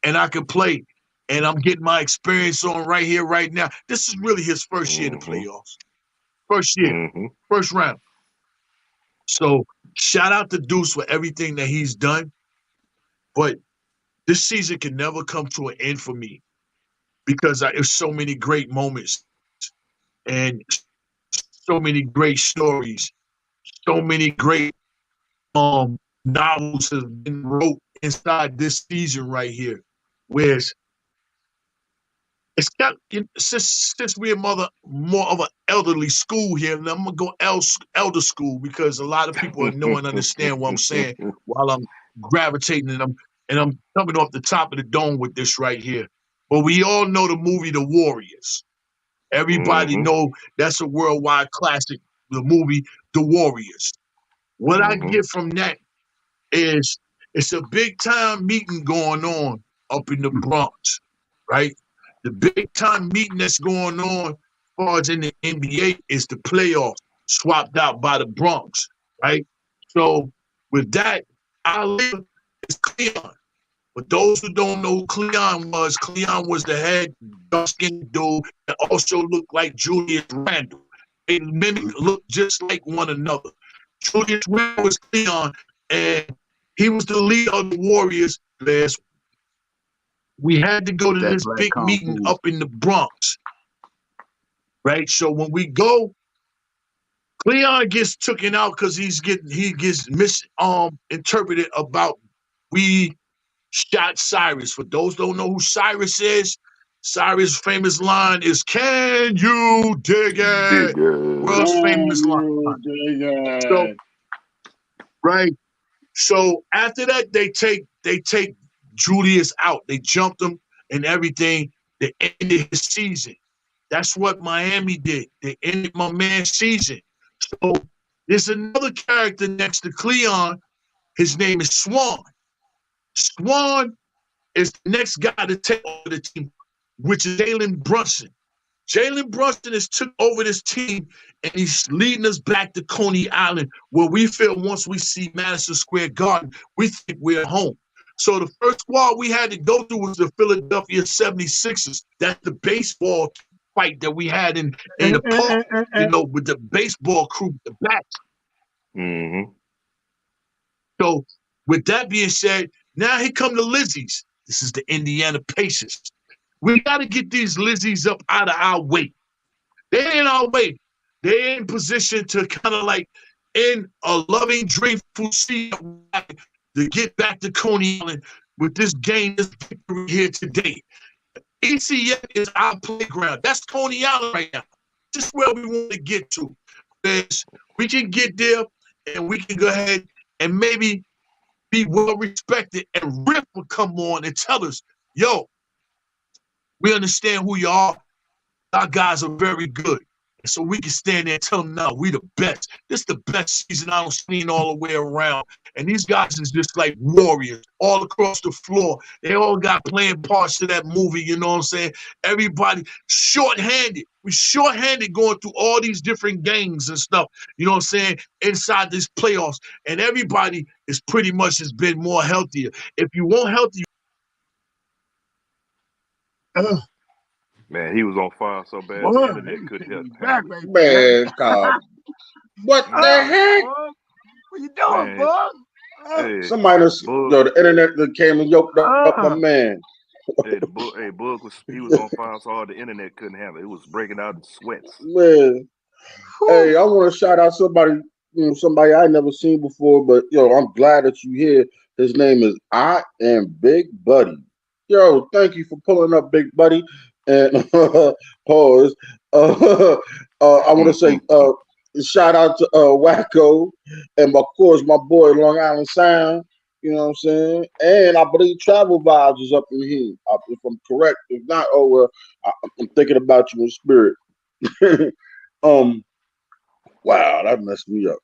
F: and I can play and I'm getting my experience on right here, right now. This is really his first year in the playoffs. First year, first round. So shout out to Deuce for everything that he's done. But this season can never come to an end for me because there's so many great moments and so many great stories, so many great novels have been wrote inside this season right here. Whereas it's got, since we're more of an elderly school here, and I'm gonna go elder school because a lot of people know and understand what I'm saying while I'm gravitating and I'm coming off the top of the dome with this right here. But we all know the movie The Warriors. Everybody know that's a worldwide classic, the movie The Warriors. What I get from that is it's a big time meeting going on up in the Bronx, right? The big time meeting that's going on as far as in the NBA is the playoffs swapped out by the Bronx, right? So with that, our leader is Cleon. But those who don't know who Cleon was the head dark-skinned dude that also looked like Julius Randle. They looked just like one another. Julius Randle was Cleon, and he was the leader of the Warriors. We had to go to this big meeting up in the Bronx, right? So when we go, Cleon gets taken out because he gets misinterpreted about we shot Cyrus. For those who don't know who Cyrus is, Cyrus' famous line is, "Can you dig it?" World's famous line. So, right. So after that, they take Julius out. They jumped him and everything. They ended his season. That's what Miami did. They ended my man's season. So there's another character next to Cleon. His name is Swan. Swan is the next guy to take over the team, which is Jalen Brunson. Jalen Brunson has took over this team, and he's leading us back to Coney Island, where we feel once we see Madison Square Garden, we think we're home. So the first squad we had to go through was the Philadelphia 76ers. That's the baseball fight that we had in the park, you know, with the baseball crew, the bats. So with that being said, now here come the Lizzies. This is the Indiana Pacers. We got to get these Lizzies up out of our way. They ain't our way. They're in position to kind of like in a loving, dreamful sea to get back to Coney Island with this game, this victory here today. ECF is our playground. That's Coney Island right now. This is where we want to get to. Because we can get there and we can go ahead and maybe be well respected, and Riff will come on and tell us, yo, we understand who you are. Our guys are very good. And so we can stand there and tell them, no, we the best. This is the best season I've seen all the way around. And these guys is just like warriors all across the floor. They all got playing parts to that movie, you know what I'm saying? Everybody shorthanded. We shorthanded going through all these different games and stuff, you know what I'm saying, inside this playoffs. And everybody is pretty much has been more healthier. If you want healthy,
B: man, he was on fire so bad the internet couldn't help him.
C: Man, God. What the heck?
G: What you doing, bud?
B: Hey,
C: Somebody, the internet that came and yoked up my man.
B: Hey, Boog was on fire so hard the internet couldn't handle it. It was breaking out in sweats.
C: Man. Hey, I want to shout out somebody, somebody I never seen before, but I'm glad that you here. His name is I Am Big Buddy. Yo, thank you for pulling up, Big Buddy. And pause. I want to say shout out to Wacko and of course my boy Long Island Sound. You know what I'm saying? And I believe Travel Vibes is up in here. If I'm correct. If not, I'm thinking about you in spirit. Wow, that messed me up.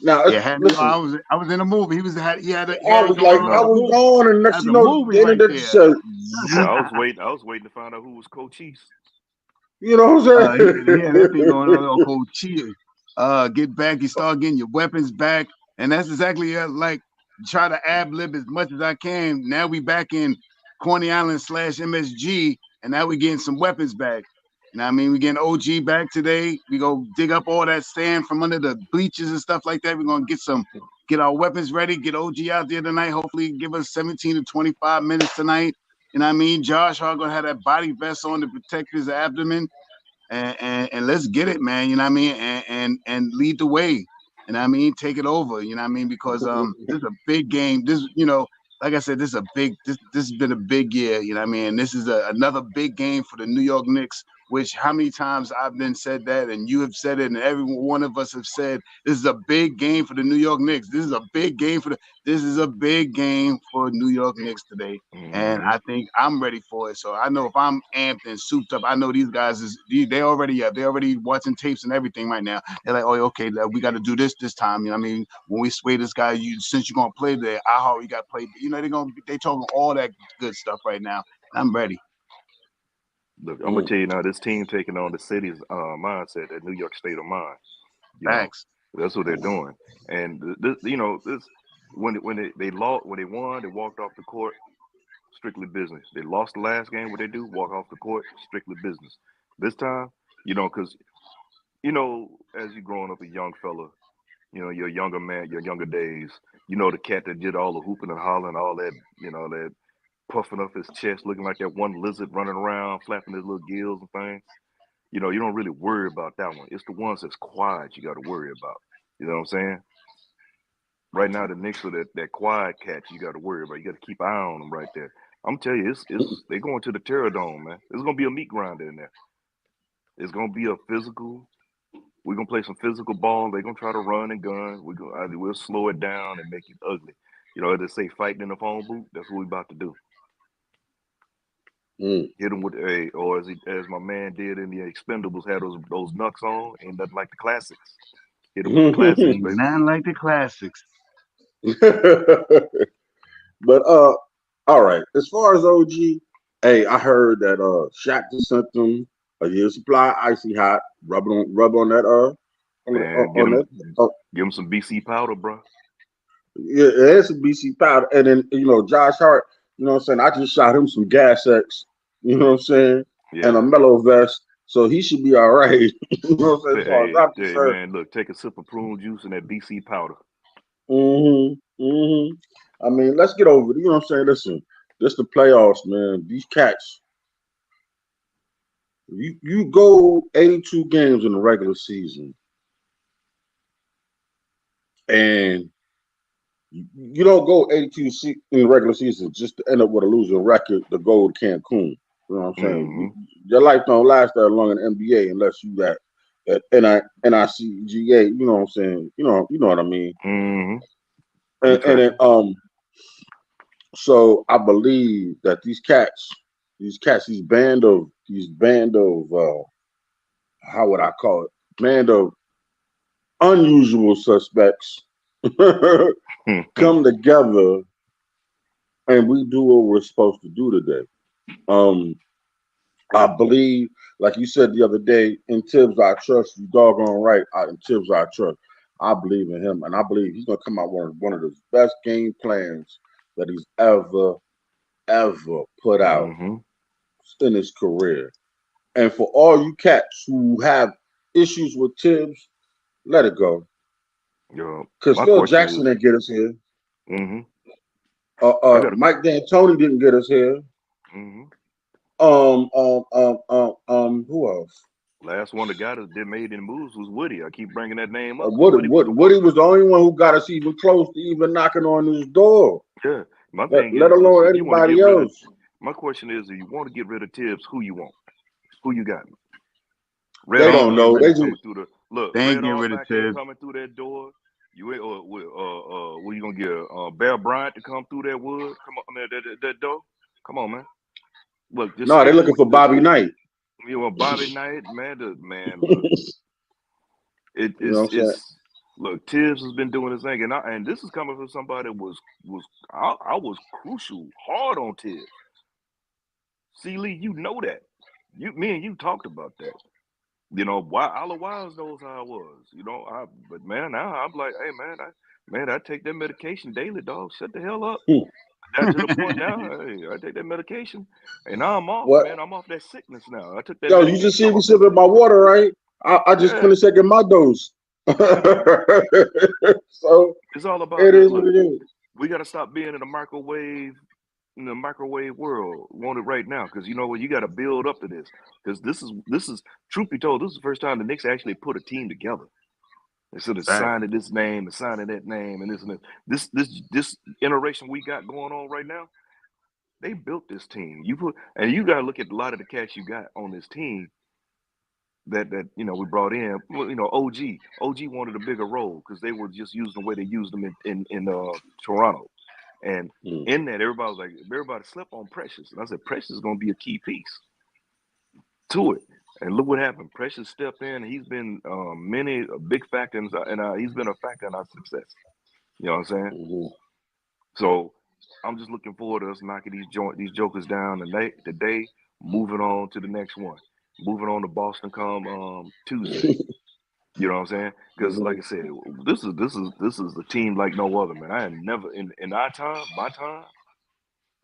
C: Now, listen.
D: I was in a movie. He had
C: I was like, I was
D: movie.
C: going, and next
D: That's
C: you
D: a
C: know,
D: movie
C: the
D: right
C: internet
D: there.
C: said,
B: I was waiting to find out who was Coach East.
C: you know what I'm saying?
D: He had that thing going on called cheer. Get back, you start getting your weapons back. And that's exactly like try to ad-lib as much as I can. Now we back in Coney Island / MSG, and now we getting some weapons back. And I mean, we getting OG back today. We go dig up all that sand from under the bleachers and stuff like that. We're gonna get our weapons ready, get OG out there tonight. Hopefully give us 17 to 25 minutes tonight. And I mean, Josh Hart gonna have that body vest on to protect his abdomen. And let's get it, man. You know what I mean? And lead the way. And I mean, take it over. You know what I mean? Because this is a big game. This, like I said, this has been a big year. You know what I mean? This is another big game for the New York Knicks. Which how many times I've been said that, and you have said it, and every one of us have said this is a big game for the New York Knicks. This is a big game for New York Knicks today. And I think I'm ready for it. So I know if I'm amped and souped up, I know these guys they're already watching tapes and everything right now. They're like, oh, okay, we got to do this time. You know what I mean? When we sway this guy, since you're gonna play there, you got to play. You know, they talking all that good stuff right now. I'm ready.
B: Look, I'm gonna tell you now, this team taking on the city's mindset, that New York state of mind.
D: Facts.
B: That's what they're doing. And this, when they won, they walked off the court, strictly business. They lost the last game. What they do? Walk off the court, strictly business. This time, because as you're growing up a young fella, you're a younger man, your younger days. The cat that did all the hooping and hollering, all that, that puffing up his chest, looking like that one lizard running around, flapping his little gills and things. You don't really worry about that one. It's the ones that's quiet you got to worry about. You know what I'm saying? Right now, the Knicks are that quiet cat you got to worry about. You got to keep an eye on them right there. I'm telling you, they're going to the Terror Dome, man. It's going to be a meat grinder in there. It's going to be a physical. We're going to play some physical ball. They're going to try to run and gun. We'll slow it down and make it ugly. As they say, fighting in the phone booth, that's what we're about to do. Hit him with or as my man did in the Expendables, had those knucks on, ain't nothing like the classics. Hit him with the classics, baby.
D: Nothing like the classics.
C: But all right. As far as OG, hey, I heard that Shaq just sent them a year's supply, icy hot. Rub on that
B: give him some BC powder, bro.
C: Yeah, it's some BC powder, and then Josh Hart. You know what I'm saying? I just shot him some Gas X. You know what I'm saying? Yeah. And a mellow vest, so he should be all right. You know what I'm saying?
B: Hey, man, look, take a sip of prune juice and that BC powder.
C: I mean, let's get over it. You know what I'm saying? Listen, this the playoffs, man. These cats. You go 82 games in the regular season, and you don't go 82 in the regular season just to end up with a losing record to go to Cancun. You know what I'm saying? Your life don't last that long in the NBA unless you got that NICGA. You know what I'm saying? You know what I mean? And then so I believe that these band of how would I call it? Band of unusual suspects come together and we do what we're supposed to do today. I believe, like you said the other day, in Tibbs I trust. You doggone right. In Tibbs I trust. I believe in him, and I believe he's gonna come out with one of the best game plans that he's ever put out in his career. And for all you cats who have issues with Tibbs, let it go. Because Phil Jackson didn't get us here. Mike D'Antoni didn't get us here. Who else?
B: Last one that got us made any moves was Woody. I keep bringing that name up.
C: Woody was the only one who got us even close to even knocking on his door.
B: Yeah,
C: let alone anybody else.
B: My question is, if you want to get rid of Tibbs, who you want? Who you got?
C: They don't know. They just
D: they ain't getting rid of Tibbs
B: coming through that door. You ain't what you gonna get? Bear Bryant to come through that wood? Come on, that door. Come on, man. Look,
C: they're looking for Bobby Knight.
B: Bobby Knight, man. Look, It's look, Tibbs has been doing his thing, and this is coming from somebody that I was crucial hard on Tibbs. See, Lee, you know that. Me and you talked about that. You know, Alla Wise knows how I was. You know, but man, now I'm like, hey man, I take that medication daily, dog. Shut the hell up. Got to the point now, hey, I take that medication, and now I'm off,
C: What?
B: man. I'm off that sickness now. I took that.
C: Yo, you just see me sipping my water, right? I just finished taking my dose. So
B: it's all about
C: it
B: that.
C: is
B: Look,
C: what it is.
B: we got to stop being in the microwave world. Want it right now, because you know what? You got to build up to this, because this is truth be told, this is the first time the Knicks actually put a team together. Instead of signing this name and signing that name and this and that. This iteration we got going on right now, they built this team. You got to look at a lot of the cats you got on this team that you know we brought in. Well, you know, OG wanted a bigger role because they were just using the way they used them in Toronto, and in that everybody slept on Precious, and I said Precious is going to be a key piece to it. And look what happened. Precious stepped in. He's been a big factor, and he's been a factor in our success. You know what I'm saying? So I'm just looking forward to us knocking these jokers down today, moving on to the next one, moving on to Boston come Tuesday. You know what I'm saying? Because like I said, this is a team like no other, man. I had never in my time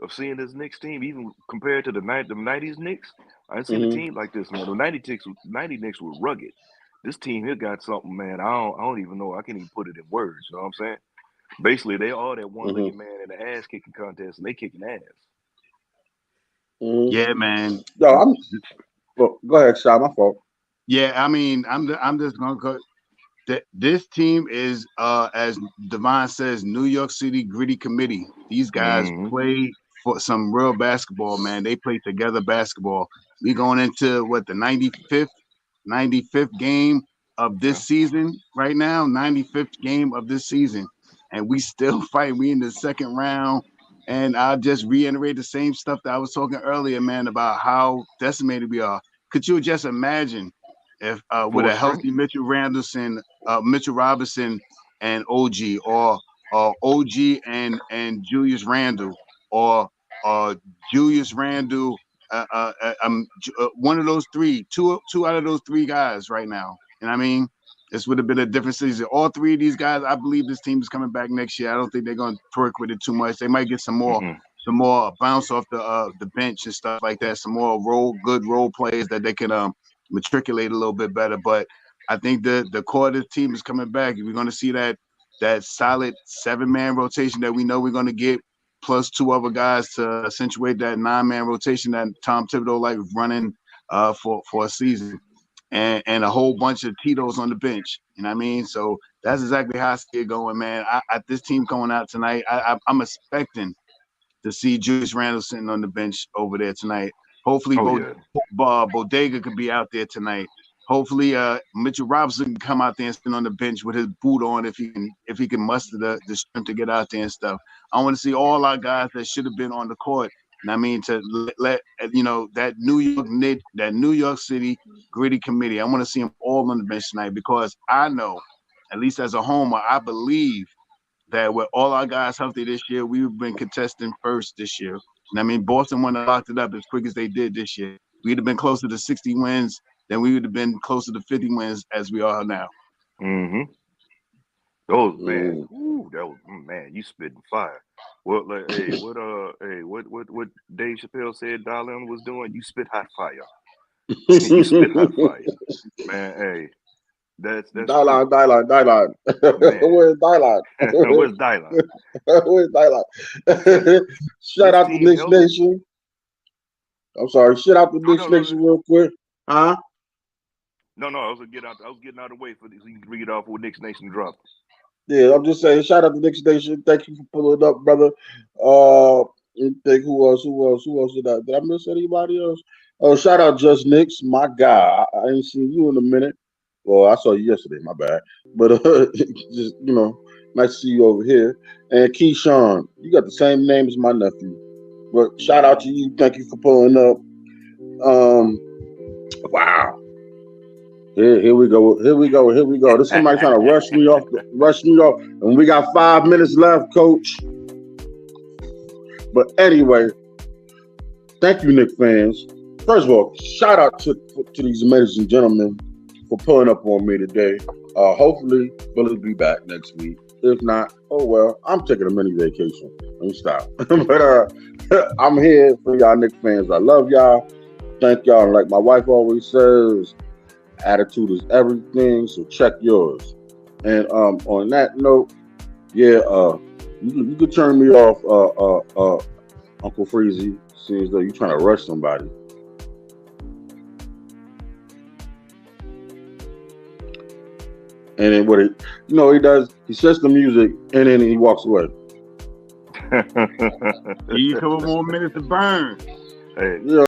B: of seeing this Knicks team, even compared to the 90s Knicks, I ain't seen a team like this, man. The 90 Knicks were rugged. This team here got something, man. I don't even know. I can't even put it in words. You know what I'm saying? Basically, they are that one-legged man in the ass-kicking contest, and they kicking ass.
D: Yeah, man.
C: Yo, go ahead, Shy. My fault.
D: Yeah, I mean, I'm just gonna go. This team is, as Devon says, New York City gritty committee. These guys play for some real basketball, man. They play together basketball. We going into what, the 95th game of this season right now, 95th game of this season, and we still fight. We in the second round, and I'll just reiterate the same stuff that I was talking earlier, man, about how decimated we are. Could you just imagine if with a healthy Mitchell Robinson and OG, or OG and Julius Randle, or Julius Randle, one of those two out of those three guys right now. And I mean, this would have been a different season. All three of these guys, I believe this team is coming back next year. I don't think they're going to twerk with it too much. They might get some more bounce off the bench and stuff like that. Some more good role players that they can matriculate a little bit better. But I think the core of the team is coming back. We're going to see that solid 7-man rotation that we know we're going to get, plus 2 other guys to accentuate that 9-man rotation that Tom Thibodeau like running for a season, and a whole bunch of Tito's on the bench. You know what I mean? So that's exactly how I see it going, man. This team going out tonight, I'm expecting to see Julius Randle sitting on the bench over there tonight. Hopefully, Bodega could be out there tonight. Hopefully, Mitchell Robinson can come out there and stand on the bench with his boot on if he can muster the strength to get out there and stuff. I want to see all our guys that should have been on the court. And I mean, to let you know, that New York City gritty committee, I want to see them all on the bench tonight, because I know, at least as a homer, I believe that with all our guys healthy this year, we've been contesting first this year. And I mean, Boston wouldn't have locked it up as quick as they did this year. We'd have been closer to 60 wins than we would have been closer to 50 wins as we are now.
B: Those man, that was man, you spitting fire. What Dave Chappelle said Darlene was doing? You spit hot fire. You spit hot fire, man. Hey, that's
C: Dylan. Where's Dylan?
B: Where's Dylan?
C: Where's Dylan? Shout out to Knicks Nation. I'm sorry. Shout out to Knicks Nation real quick. Huh?
B: No, I was getting out of the way for this. So you can read it off with Knicks Nation drop.
C: Yeah, I'm just saying. Shout out to Knicks Nation. Thank you for pulling up, brother. Think who else did I miss anybody else? Oh, shout out Just Knicks, my guy. I ain't seen you in a minute. Well, I saw you yesterday. My bad. But just nice to see you over here. And Keyshawn, you got the same name as my nephew. But shout out to you. Thank you for pulling up. Wow. Here we go. This somebody trying to rush me off. And we got 5 minutes left, coach. But anyway, thank you, Knicks fans. First of all, shout out to these amazing gentlemen for pulling up on me today. Hopefully, Billy will be back next week. If not, oh well, I'm taking a mini vacation. Let me stop. But I'm here for y'all Knicks fans. I love y'all. Thank y'all. Like my wife always says, attitude is everything, so check yours. And on that note, yeah, you could turn me off, Uncle Freezy, seems though you're trying to rush somebody. And then what he does, he sets the music and then he walks away.
D: You a couple more minutes to burn.
B: Hey.
C: Yeah.